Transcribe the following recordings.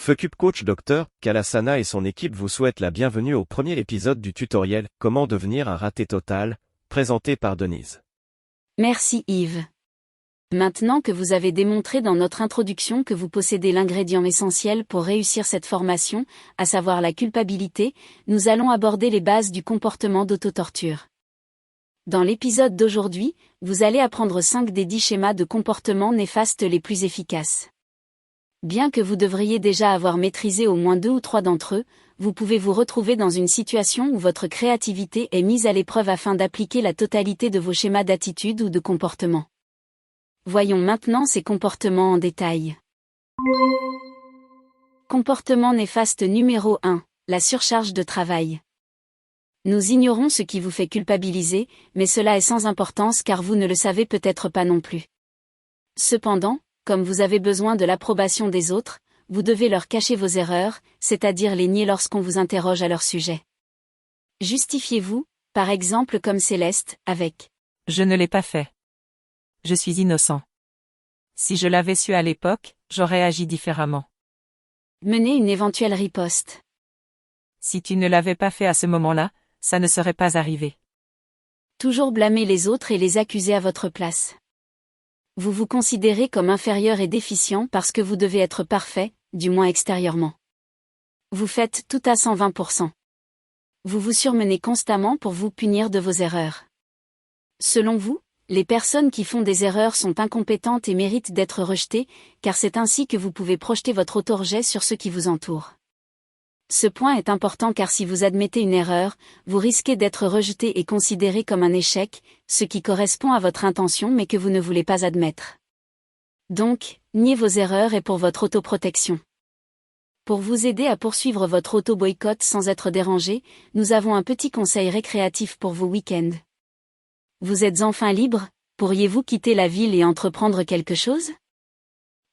Fukup Coach Dr. Kalasana et son équipe vous souhaitent la bienvenue au premier épisode du tutoriel « Comment devenir un raté total » présenté par Denise. Merci Yves. Maintenant que vous avez démontré dans notre introduction que vous possédez l'ingrédient essentiel pour réussir cette formation, à savoir la culpabilité, nous allons aborder les bases du comportement d'autotorture. Dans l'épisode d'aujourd'hui, vous allez apprendre 5 des 10 schémas de comportement néfastes les plus efficaces. Bien que vous devriez déjà avoir maîtrisé au moins 2 ou 3 d'entre eux, vous pouvez vous retrouver dans une situation où votre créativité est mise à l'épreuve afin d'appliquer la totalité de vos schémas d'attitude ou de comportement. Voyons maintenant ces comportements en détail. Comportement néfaste numéro 1, la surcharge de travail. Nous ignorons ce qui vous fait culpabiliser, mais cela est sans importance car vous ne le savez peut-être pas non plus. Cependant, comme vous avez besoin de l'approbation des autres, vous devez leur cacher vos erreurs, c'est-à-dire les nier lorsqu'on vous interroge à leur sujet. Justifiez-vous, par exemple comme Céleste, avec « Je ne l'ai pas fait. Je suis innocent. Si je l'avais su à l'époque, j'aurais agi différemment. » Menez une éventuelle riposte. Si tu ne l'avais pas fait à ce moment-là, ça ne serait pas arrivé. Toujours blâmer les autres et les accuser à votre place. Vous vous considérez comme inférieur et déficient parce que vous devez être parfait, du moins extérieurement. Vous faites tout à 120%. Vous vous surmenez constamment pour vous punir de vos erreurs. Selon vous, les personnes qui font des erreurs sont incompétentes et méritent d'être rejetées, car c'est ainsi que vous pouvez projeter votre auto-rejet sur ceux qui vous entourent. Ce point est important car si vous admettez une erreur, vous risquez d'être rejeté et considéré comme un échec, ce qui correspond à votre intention mais que vous ne voulez pas admettre. Donc, niez vos erreurs et pour votre autoprotection. Pour vous aider à poursuivre votre auto-boycott sans être dérangé, nous avons un petit conseil récréatif pour vos week-ends. Vous êtes enfin libre, pourriez-vous quitter la ville et entreprendre quelque chose ?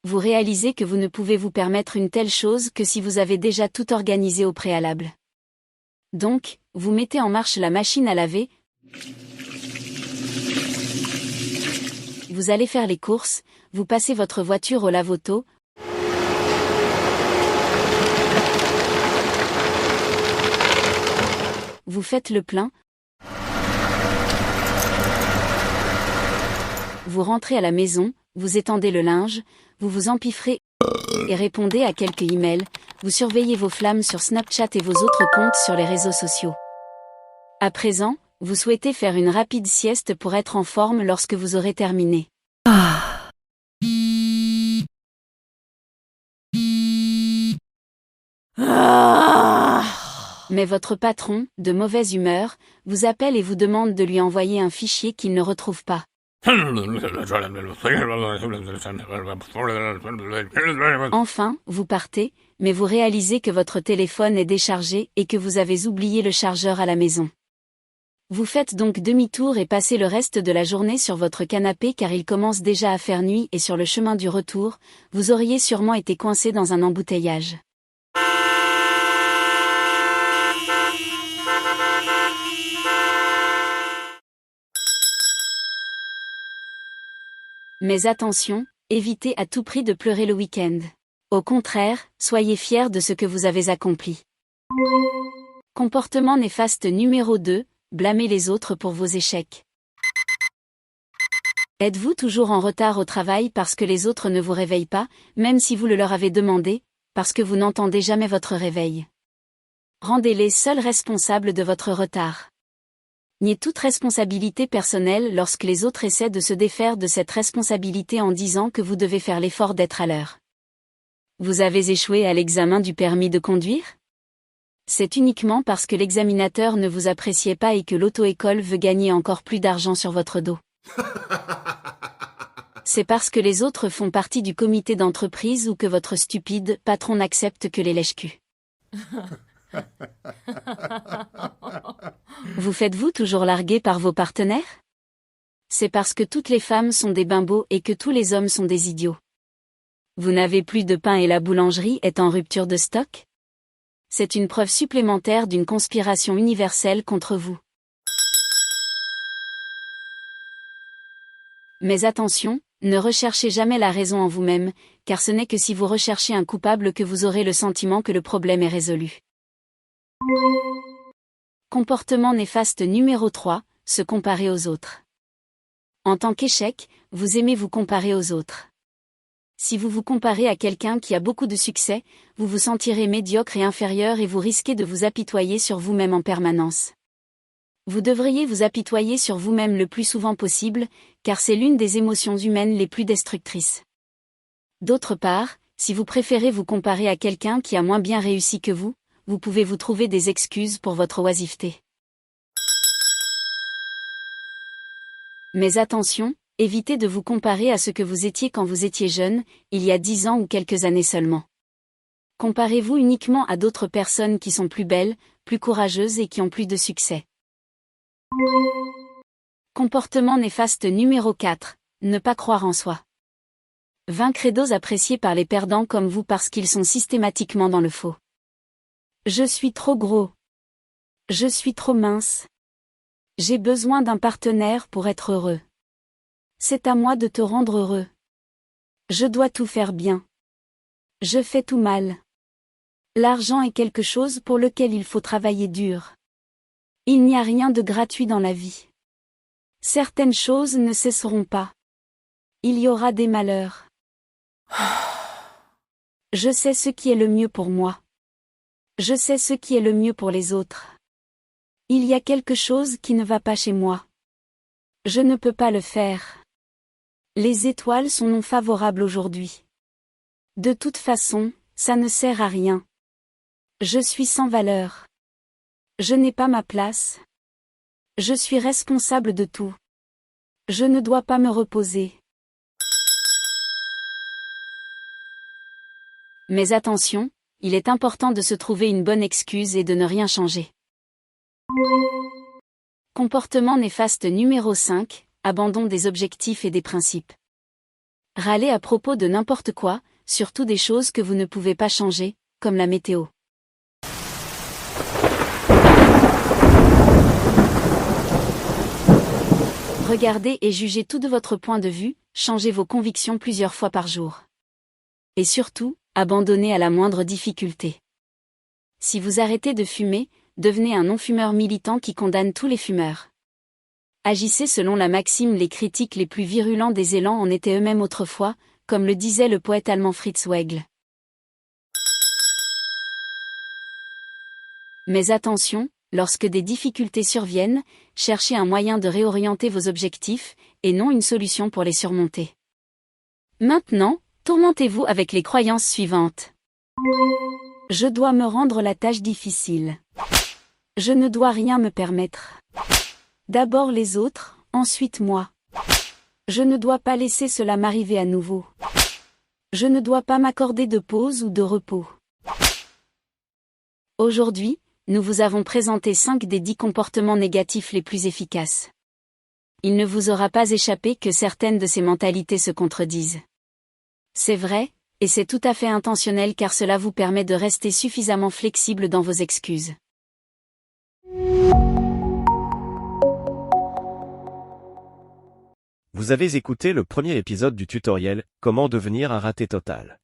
Vous réalisez que vous ne pouvez vous permettre une telle chose que si vous avez déjà tout organisé au préalable. Donc, vous mettez en marche la machine à laver, vous allez faire les courses, vous passez votre voiture au lave-auto, vous faites le plein, vous rentrez à la maison, vous étendez le linge, vous vous empiffrez et répondez à quelques emails, vous surveillez vos flammes sur Snapchat et vos autres comptes sur les réseaux sociaux. À présent, vous souhaitez faire une rapide sieste pour être en forme lorsque vous aurez terminé. Mais votre patron, de mauvaise humeur, vous appelle et vous demande de lui envoyer un fichier qu'il ne retrouve pas. Enfin, vous partez, mais vous réalisez que votre téléphone est déchargé et que vous avez oublié le chargeur à la maison. Vous faites donc demi-tour et passez le reste de la journée sur votre canapé car il commence déjà à faire nuit et sur le chemin du retour, vous auriez sûrement été coincé dans un embouteillage. Mais attention, évitez à tout prix de pleurer le week-end. Au contraire, soyez fiers de ce que vous avez accompli. Comportement néfaste numéro 2, blâmer les autres pour vos échecs. Êtes-vous toujours en retard au travail parce que les autres ne vous réveillent pas, même si vous le leur avez demandé, parce que vous n'entendez jamais votre réveil? Rendez-les seuls responsables de votre retard. Niez toute responsabilité personnelle lorsque les autres essaient de se défaire de cette responsabilité en disant que vous devez faire l'effort d'être à l'heure. Vous avez échoué à l'examen du permis de conduire ? C'est uniquement parce que l'examinateur ne vous appréciait pas et que l'auto-école veut gagner encore plus d'argent sur votre dos. C'est parce que les autres font partie du comité d'entreprise ou que votre stupide patron n'accepte que les lèche-culs. Vous faites-vous toujours larguer par vos partenaires ? C'est parce que toutes les femmes sont des bimbos et que tous les hommes sont des idiots. Vous n'avez plus de pain et la boulangerie est en rupture de stock ? C'est une preuve supplémentaire d'une conspiration universelle contre vous. Mais attention, Ne recherchez jamais la raison en vous-même, car ce n'est que si vous recherchez un coupable que vous aurez le sentiment que le problème est résolu. Comportement néfaste numéro 3, se comparer aux autres. En tant qu'échec, vous aimez vous comparer aux autres. Si vous vous comparez à quelqu'un qui a beaucoup de succès, vous vous sentirez médiocre et inférieur et vous risquez de vous apitoyer sur vous-même en permanence. Vous devriez vous apitoyer sur vous-même le plus souvent possible, car c'est l'une des émotions humaines les plus destructrices. D'autre part, si vous préférez vous comparer à quelqu'un qui a moins bien réussi que vous pouvez vous trouver des excuses pour votre oisiveté. Mais attention, évitez de vous comparer à ce que vous étiez quand vous étiez jeune, il y a 10 ans ou quelques années seulement. Comparez-vous uniquement à d'autres personnes qui sont plus belles, plus courageuses et qui ont plus de succès. Comportement néfaste numéro 4, ne pas croire en soi. 20 credos appréciés par les perdants comme vous parce qu'ils sont systématiquement dans le faux. Je suis trop gros. Je suis trop mince. J'ai besoin d'un partenaire pour être heureux. C'est à moi de te rendre heureux. Je dois tout faire bien. Je fais tout mal. L'argent est quelque chose pour lequel il faut travailler dur. Il n'y a rien de gratuit dans la vie. Certaines choses ne cesseront pas. Il y aura des malheurs. Je sais ce qui est le mieux pour moi. Je sais ce qui est le mieux pour les autres. Il y a quelque chose qui ne va pas chez moi. Je ne peux pas le faire. Les étoiles sont non favorables aujourd'hui. De toute façon, ça ne sert à rien. Je suis sans valeur. Je n'ai pas ma place. Je suis responsable de tout. Je ne dois pas me reposer. Mais attention, il est important de se trouver une bonne excuse et de ne rien changer. Comportement néfaste numéro 5, abandon des objectifs et des principes. Râler à propos de n'importe quoi, surtout des choses que vous ne pouvez pas changer, comme la météo. Regardez et jugez tout de votre point de vue, changez vos convictions plusieurs fois par jour. Et surtout, abandonnez à la moindre difficulté. Si vous arrêtez de fumer, devenez un non-fumeur militant qui condamne tous les fumeurs. Agissez selon la maxime les critiques les plus virulents des élans en étaient eux-mêmes autrefois, comme le disait le poète allemand Fritz Weigle. Mais attention, lorsque des difficultés surviennent, cherchez un moyen de réorienter vos objectifs, et non une solution pour les surmonter. Maintenant, tourmentez-vous avec les croyances suivantes. Je dois me rendre la tâche difficile. Je ne dois rien me permettre. D'abord les autres, ensuite moi. Je ne dois pas laisser cela m'arriver à nouveau. Je ne dois pas m'accorder de pause ou de repos. Aujourd'hui, nous vous avons présenté 5 des 10 comportements négatifs les plus efficaces. Il ne vous aura pas échappé que certaines de ces mentalités se contredisent. C'est vrai, et c'est tout à fait intentionnel car cela vous permet de rester suffisamment flexible dans vos excuses. Vous avez écouté le premier épisode du tutoriel « Comment devenir un raté total ».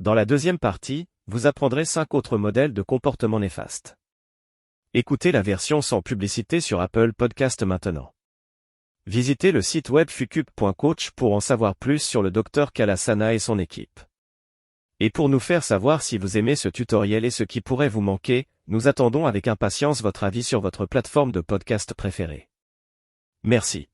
Dans la deuxième partie, vous apprendrez 5 autres modèles de comportement néfaste. Écoutez la version sans publicité sur Apple Podcast maintenant. Visitez le site web fucube.coach pour en savoir plus sur le Dr Kalasana et son équipe. Et pour nous faire savoir si vous aimez ce tutoriel et ce qui pourrait vous manquer, nous attendons avec impatience votre avis sur votre plateforme de podcast préférée. Merci.